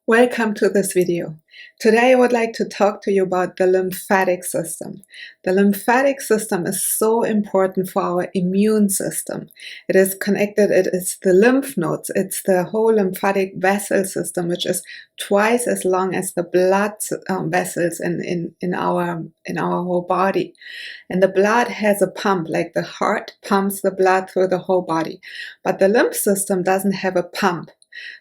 Welcome to this video. Today I would like to talk to you about the lymphatic system. The lymphatic system is so important for our immune system. It is connected, it is the lymph nodes, it's the whole lymphatic vessel system, which is twice as long as the blood vessels in our whole body. And the blood has a pump, like the heart pumps the blood through the whole body. But the lymph system doesn't have a pump.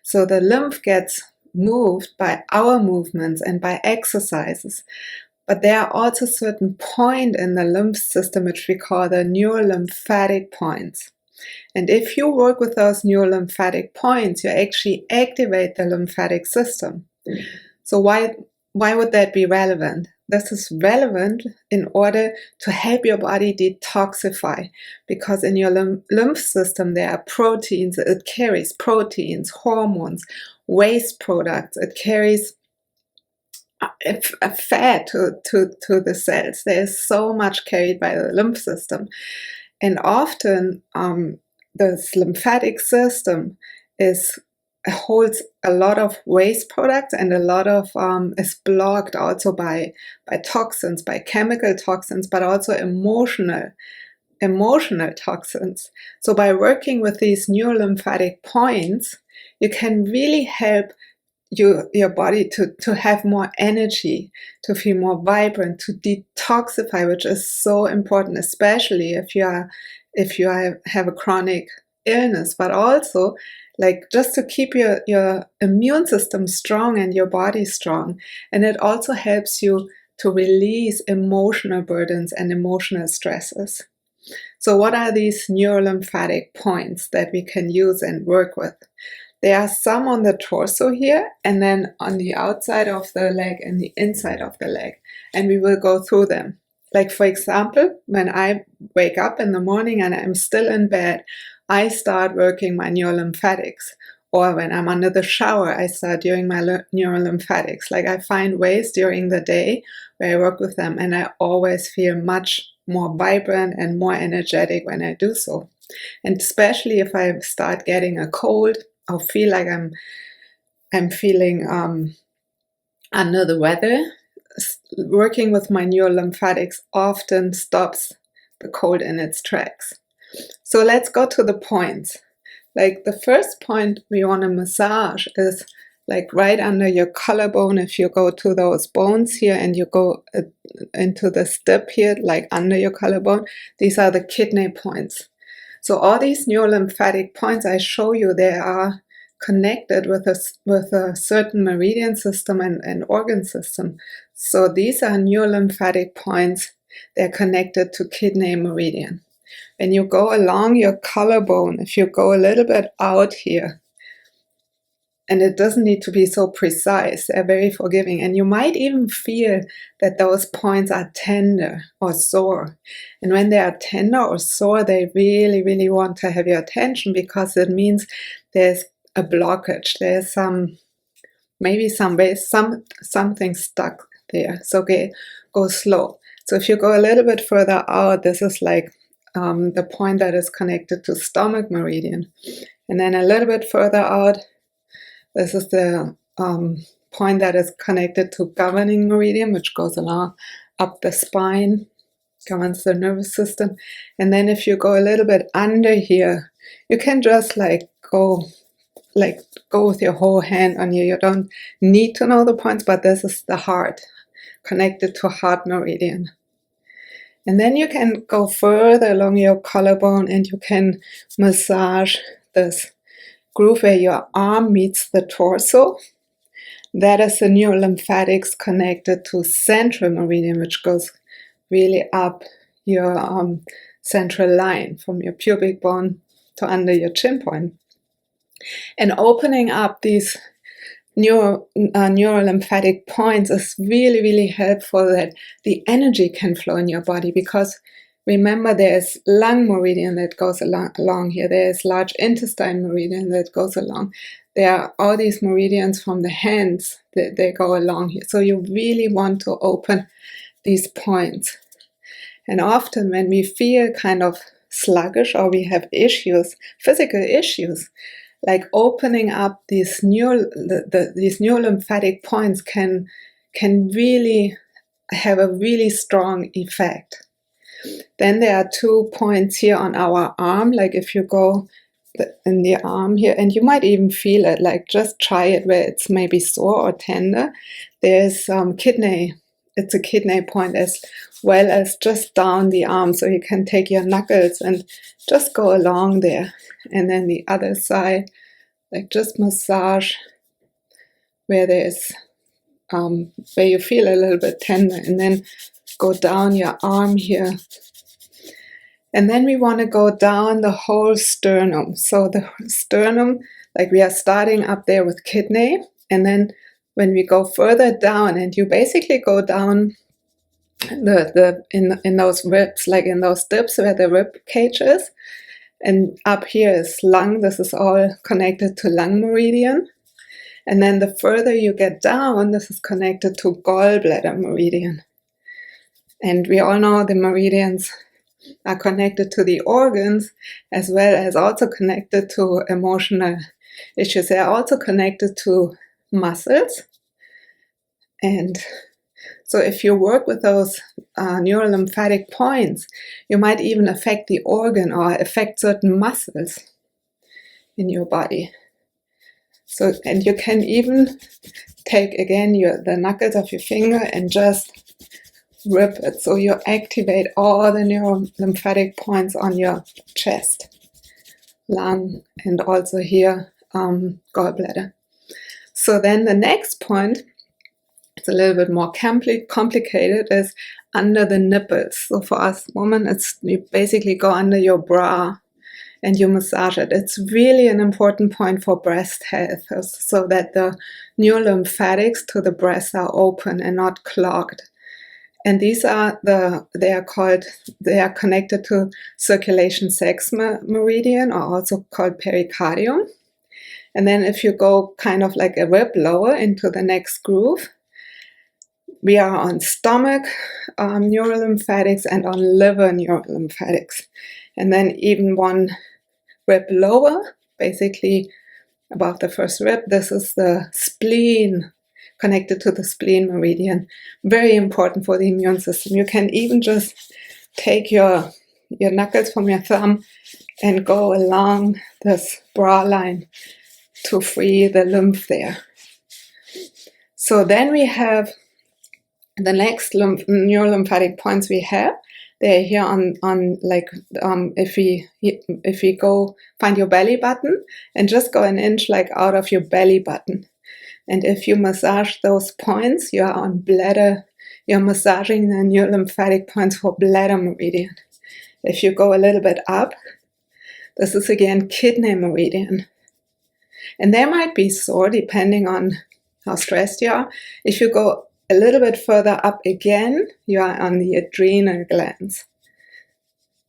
So the lymph gets moved by our movements and by exercises. But there are also certain points in the lymph system which we call the neurolymphatic points. And if you work with those neurolymphatic points, you actually activate the lymphatic system. So why would that be relevant? This is relevant in order to help your body detoxify, because in your lymph system there are proteins, it carries proteins, hormones, waste products, it carries a fat to the cells. There is so much carried by the lymph system. And often this lymphatic system holds a lot of waste products, and a lot of is blocked also by toxins, by chemical toxins, but also emotional toxins. So by working with these neurolymphatic points, you can really help your body to have more energy, to feel more vibrant, to detoxify, which is so important, especially if you have a chronic illness, but also like just to keep your immune system strong and your body strong. And it also helps you to release emotional burdens and emotional stresses. So what are these neurolymphatic points that we can use and work with? There are some on the torso here, and then on the outside of the leg and the inside of the leg. And we will go through them. Like for example, when I wake up in the morning and I'm still in bed, I start working my neurolymphatics. Or when I'm under the shower, I start doing my neurolymphatics. Like I find ways during the day where I work with them, and I always feel much more vibrant and more energetic when I do so. And especially if I start getting a cold or feel like I'm feeling under the weather, working with my neurolymphatics often stops the cold in its tracks. So let's go to the points. Like the first point we want to massage is like right under your collarbone. If you go to those bones here and you go into the step here, like under your collarbone, these are the kidney points. So all these neurolymphatic points I show you, they are connected with a certain meridian system and organ system. So these are neurolymphatic points. They're connected to kidney meridian. When you go along your collarbone, if you go a little bit out here, and it doesn't need to be so precise, they're very forgiving. And you might even feel that those points are tender or sore. And when they are tender or sore, they really, really want to have your attention, because it means there's a blockage. There's something stuck there. So go slow. So if you go a little bit further out, this is like the point that is connected to stomach meridian. And then a little bit further out, this is the point that is connected to governing meridian, which goes along up the spine, governs the nervous system. And then if you go a little bit under here, you can just go with your whole hand on here. You don't need to know the points, but this is the heart, connected to heart meridian. And then you can go further along your collarbone and you can massage this groove where your arm meets the torso. That is the neurolymphatics connected to central meridian, which goes really up your central line from your pubic bone to under your chin point. And opening up these neurolymphatic points is really, really helpful, that the energy can flow in your body. Because remember, there's lung meridian that goes along here. There's large intestine meridian that goes along. There are all these meridians from the hands that they go along here. So you really want to open these points. And often when we feel kind of sluggish or we have issues, physical issues, like opening up these these neurolymphatic points can really have a really strong effect. Then there are 2 points here on our arm, like if you go in the arm here, and you might even feel it, like just try it where it's maybe sore or tender. There's kidney, it's a kidney point, as well as just down the arm, so you can take your knuckles and just go along there. And then the other side, like just massage where there's where you feel a little bit tender, and then go down your arm here. And then we want to go down the whole sternum. So the sternum, like we are starting up there with kidney, and then when we go further down, and you basically go down in those ribs, like in those dips where the rib cage is, and up here is lung. This is all connected to lung meridian. And then the further you get down, this is connected to gallbladder meridian. And we all know the meridians are connected to the organs, as well as also connected to emotional issues. They are also connected to muscles. And so if you work with those neurolymphatic points, you might even affect the organ or affect certain muscles in your body. So, and you can even take again the knuckles of your finger and just rip it. So you activate all the neurolymphatic points on your chest, lung, and also here, gallbladder. So then the next point, it's a little bit more complicated, is under the nipples. So for us women, you basically go under your bra and you massage it. It's really an important point for breast health, so that the neurolymphatics to the breast are open and not clogged. And these are they are connected to circulation sex meridian, or also called pericardium. And then if you go kind of like a rib lower into the next groove, we are on stomach neurolymphatics and on liver neurolymphatics. And then even one rib lower, basically above the first rib, this is the spleen, connected to the spleen meridian. Very important for the immune system. You can even just take your knuckles from your thumb and go along this bra line to free the lymph there. So then we have the next neurolymphatic points we have. They're here on like if we go find your belly button and just go an inch like out of your belly button. And if you massage those points, you are on bladder, you're massaging the neurolymphatic points for bladder meridian. If you go a little bit up, this is again kidney meridian. And they might be sore depending on how stressed you are. If you go a little bit further up again, you are on the adrenal glands.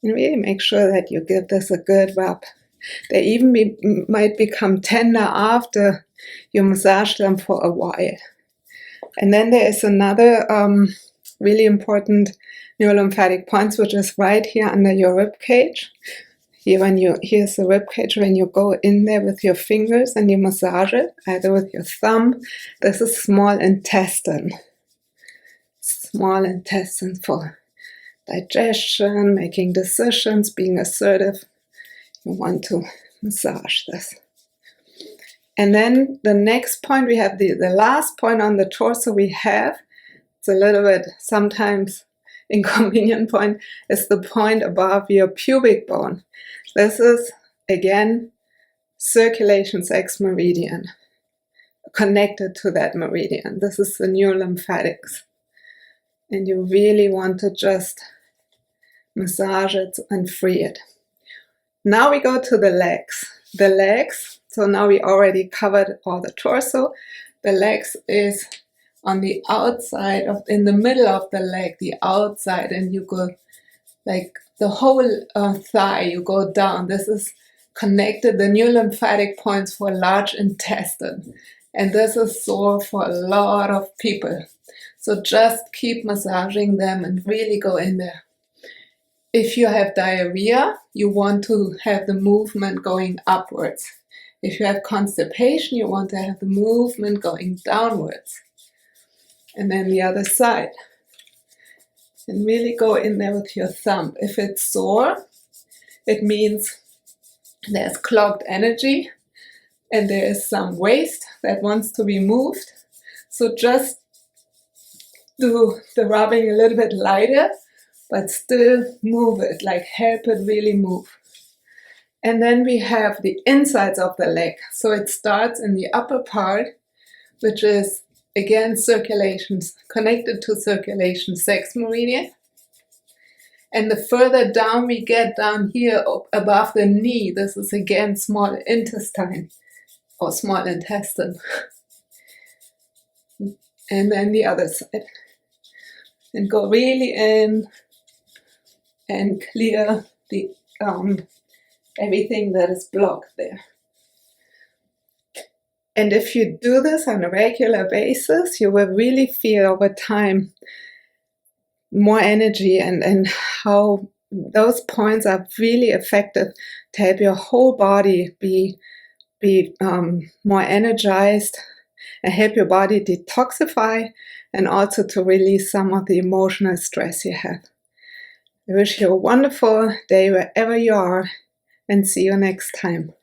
And really make sure that you give this a good rub. They even might become tender after you massage them for a while. And then there is another really important neurolymphatic point, which is right here under your rib cage. Here's the rib cage. When you go in there with your fingers and you massage it, either with your thumb, this is small intestine. Small intestine for digestion, making decisions, being assertive. You want to massage this. And then the next point, we have the last point on the torso we have. It's a little bit sometimes inconvenient point, is the point above your pubic bone. This is, again, circulation sex meridian, connected to that meridian. This is the neurolymphatics. And you really want to just massage it and free it. Now we go to the legs. The legs, so now we already covered all the torso. The legs is on the outside, in the middle of the leg, the outside, and you go like the whole thigh, you go down. This is connected, the neurolymphatic points for large intestine. And this is sore for a lot of people. So just keep massaging them and really go in there. If you have diarrhea, you want to have the movement going upwards. If you have constipation, you want to have the movement going downwards. And then the other side. And really go in there with your thumb. If it's sore, it means there's clogged energy and there is some waste that wants to be moved. So just do the rubbing a little bit lighter, but still move it, like help it really move. And then we have the insides of the leg. So it starts in the upper part, which is again circulation, connected to circulation, sex meridian. And the further down we get, down here above the knee, this is again small intestine or small intestine. And then the other side. And go really in and clear the everything that is blocked there. And if you do this on a regular basis, you will really feel over time more energy and how those points are really effective to help your whole body be more energized and help your body detoxify and also to release some of the emotional stress you have. I wish you a wonderful day wherever you are, and see you next time.